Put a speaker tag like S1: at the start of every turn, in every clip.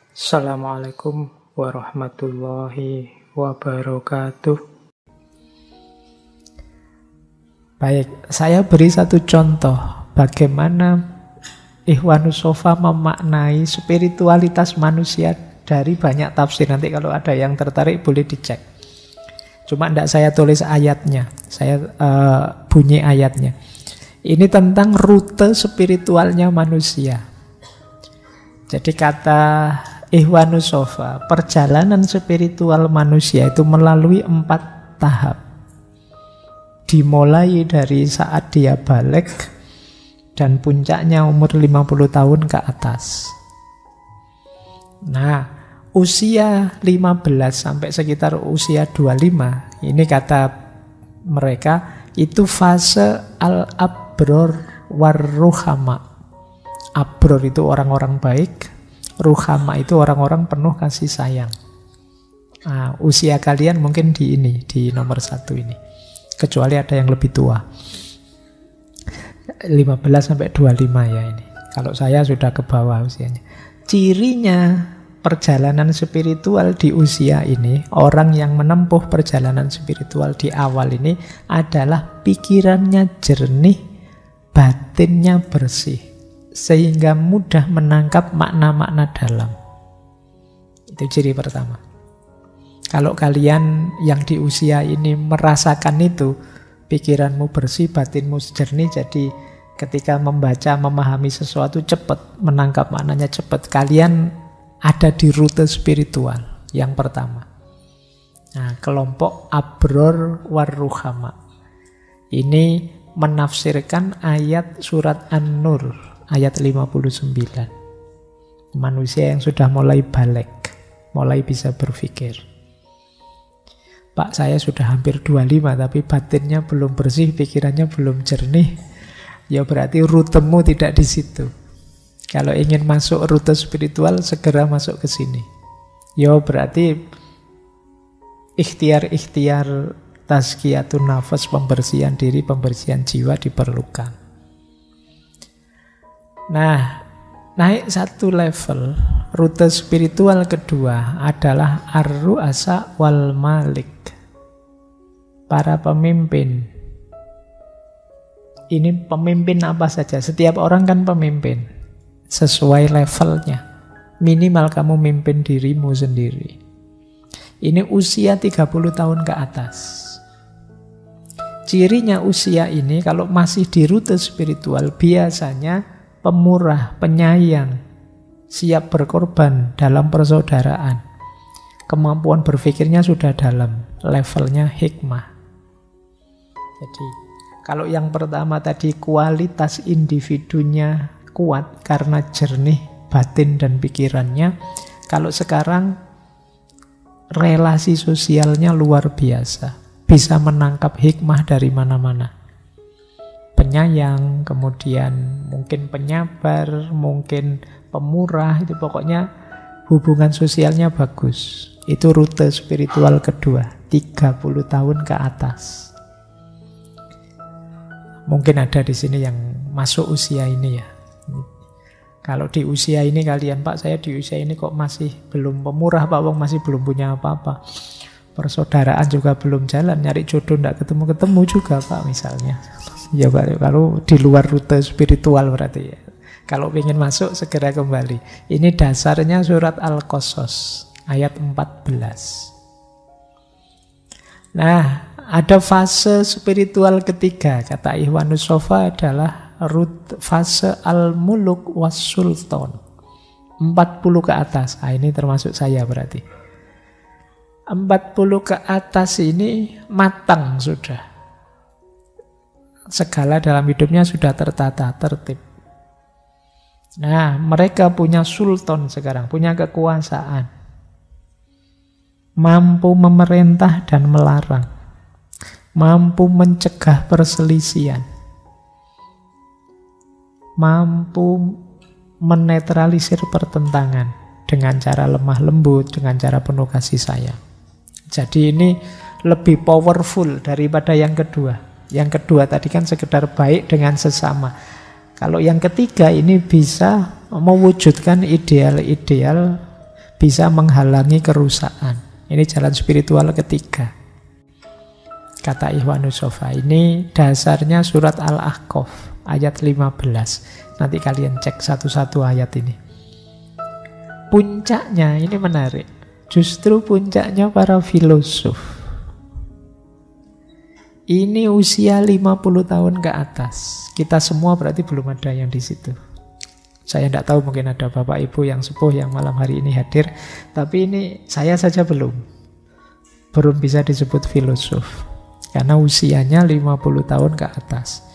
S1: Assalamualaikum warahmatullahi wabarakatuh. Baik, saya beri satu contoh bagaimana Ikhwanus Shafa memaknai spiritualitas manusia dari banyak tafsir. Nanti kalau ada yang tertarik boleh dicek. Cuma tidak saya tulis ayatnya, saya bunyi ayatnya. Ini tentang rute spiritualnya manusia. Jadi kata Ikhwanus Shafa, perjalanan spiritual manusia itu melalui 4 tahap. Dimulai dari saat dia balik dan puncaknya umur 50 tahun ke atas. Nah, usia 15 sampai sekitar usia 25, ini kata mereka itu fase al-abror war-ruhama. Abror itu orang-orang baik, ruhama itu orang-orang penuh kasih sayang. Nah, usia kalian mungkin di ini, di nomor 1 ini. Kecuali ada yang lebih tua. 15 sampai 25 ya ini. Kalau saya sudah ke bawah usianya. Cirinya perjalanan spiritual di usia ini, orang yang menempuh perjalanan spiritual di awal ini adalah pikirannya jernih, batinnya bersih, sehingga mudah menangkap makna-makna dalam. Itu ciri pertama. Kalau kalian yang di usia ini merasakan itu, pikiranmu bersih, batinmu jernih, jadi ketika membaca, memahami sesuatu cepat, menangkap maknanya cepat, kalian ada di rute spiritual yang pertama. Nah, kelompok Abror Warruhama ini menafsirkan ayat surat An-Nur ayat 59. Manusia yang sudah mulai balik, mulai bisa berpikir. Pak, saya sudah hampir 25 tapi batinnya belum bersih, pikirannya belum jernih. Ya berarti rutemu tidak di situ. Kalau ingin masuk rute spiritual, segera masuk ke sini. Ya berarti ikhtiar-ikhtiar tazkiyatun nafas, pembersihan diri, pembersihan jiwa diperlukan. Nah, naik satu level, rute spiritual kedua adalah ar-ru'asa wal malik. Para pemimpin. Ini pemimpin apa saja? Setiap orang kan pemimpin. Sesuai levelnya. Minimal kamu mimpin dirimu sendiri. Ini usia 30 tahun ke atas. Cirinya usia ini kalau masih di rute spiritual biasanya pemurah, penyayang, siap berkorban dalam persaudaraan. Kemampuan berpikirnya sudah dalam, levelnya hikmah. Jadi, kalau yang pertama tadi kualitas individunya kuat karena jernih batin dan pikirannya, kalau sekarang relasi sosialnya luar biasa, bisa menangkap hikmah dari mana-mana. Penyayang, kemudian mungkin penyabar, mungkin pemurah, itu pokoknya hubungan sosialnya bagus. Itu rute spiritual kedua, 30 tahun ke atas. Mungkin ada di sini yang masuk usia ini ya. Kalau di usia ini kalian, Pak, saya di usia ini kok masih belum pemurah, Pak, Wong masih belum punya apa-apa. Persaudaraan juga belum jalan, nyari jodoh tidak ketemu-ketemu juga, Pak, misalnya. Ya, Pak, kalau di luar rute spiritual berarti ya. Kalau ingin masuk, segera kembali. Ini dasarnya surat Al-Qasas, ayat 14. Nah, ada fase spiritual ketiga, kata Ikhwanus Shafa adalah fase al-muluk was sultan. 40 ke atas. Nah, ini termasuk saya berarti. 40 ke atas ini matang sudah. Segala dalam hidupnya sudah tertata, tertib. Nah, mereka punya sultan sekarang, punya kekuasaan. Mampu memerintah dan melarang. Mampu mencegah perselisihan. Mampu menetralisir pertentangan dengan cara lemah lembut, dengan cara penuh kasih sayang. Jadi ini lebih powerful daripada yang kedua. Yang kedua tadi kan sekedar baik dengan sesama. Kalau yang ketiga ini bisa mewujudkan ideal-ideal bisa menghalangi kerusakan. Ini jalan spiritual ketiga. Kata Ikhwanus Sofa, ini dasarnya surat Al-Ahqaf ayat 15. Nanti kalian cek satu-satu ayat ini. Puncaknya, ini menarik. Justru puncaknya para filosof. Ini usia 50 tahun ke atas. Kita semua berarti belum ada yang di situ. Saya tidak tahu, mungkin ada bapak ibu yang sepuh yang malam hari ini hadir. Tapi ini saya saja belum bisa disebut filosof. Karena usianya 50 tahun ke atas.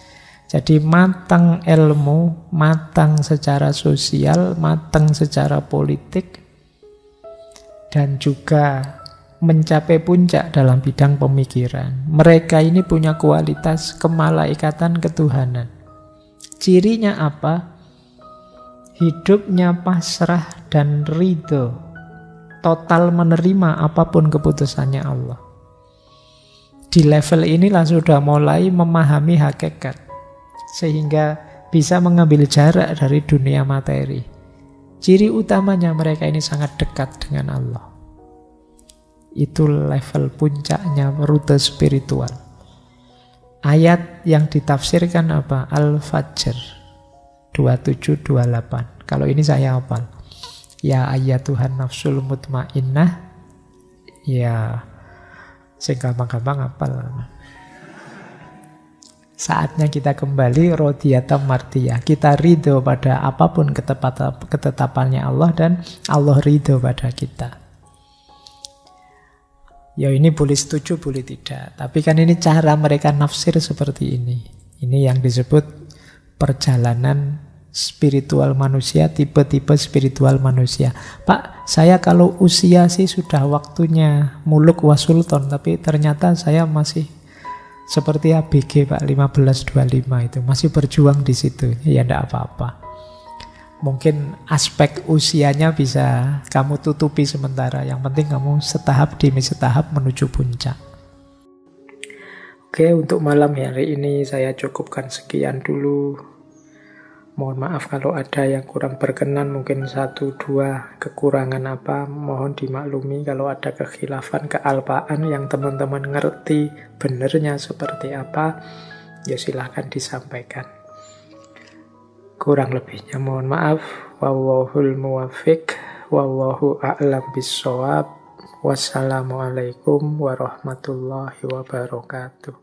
S1: Jadi matang ilmu, matang secara sosial, matang secara politik, dan juga mencapai puncak dalam bidang pemikiran. Mereka ini punya kualitas kemalaikatan ketuhanan. Cirinya apa? Hidupnya pasrah dan ridho, total menerima apapun keputusannya Allah. Di level inilah sudah mulai memahami hakikat, sehingga bisa mengambil jarak dari dunia materi. Ciri utamanya mereka ini sangat dekat dengan Allah. Itu level puncaknya rute spiritual. Ayat yang ditafsirkan apa? Al-Fajr 27-28. Kalau ini saya hafal. Ya ayyatuhan nafsul mutmainnah. Ya, sing gampang-gampang hafal. Saatnya kita kembali rodiyata mardiyah. Kita ridho pada apapun ketetapannya Allah, dan Allah ridho pada kita. Ya ini boleh setuju, boleh tidak. Tapi kan ini cara mereka nafsir seperti ini. Ini yang disebut perjalanan spiritual manusia, tipe-tipe spiritual manusia. Pak, saya kalau usia sih sudah waktunya muluk wasulton, tapi ternyata saya masih seperti ABG Pak 1525 itu, masih berjuang di situ. Ya enggak apa-apa. Mungkin aspek usianya bisa kamu tutupi sementara. Yang penting kamu setahap demi setahap menuju puncak. Oke, untuk malam hari ini saya cukupkan sekian dulu. Mohon maaf kalau ada yang kurang berkenan, mungkin 1-2 kekurangan apa, mohon dimaklumi. Kalau ada kekhilafan, kealpaan yang teman-teman ngerti benernya seperti apa, ya silahkan disampaikan. Kurang lebihnya mohon maaf. Wallahul muwaffiq, wallahu a'lam bissawab. Wassalamualaikum warahmatullahi wabarakatuh.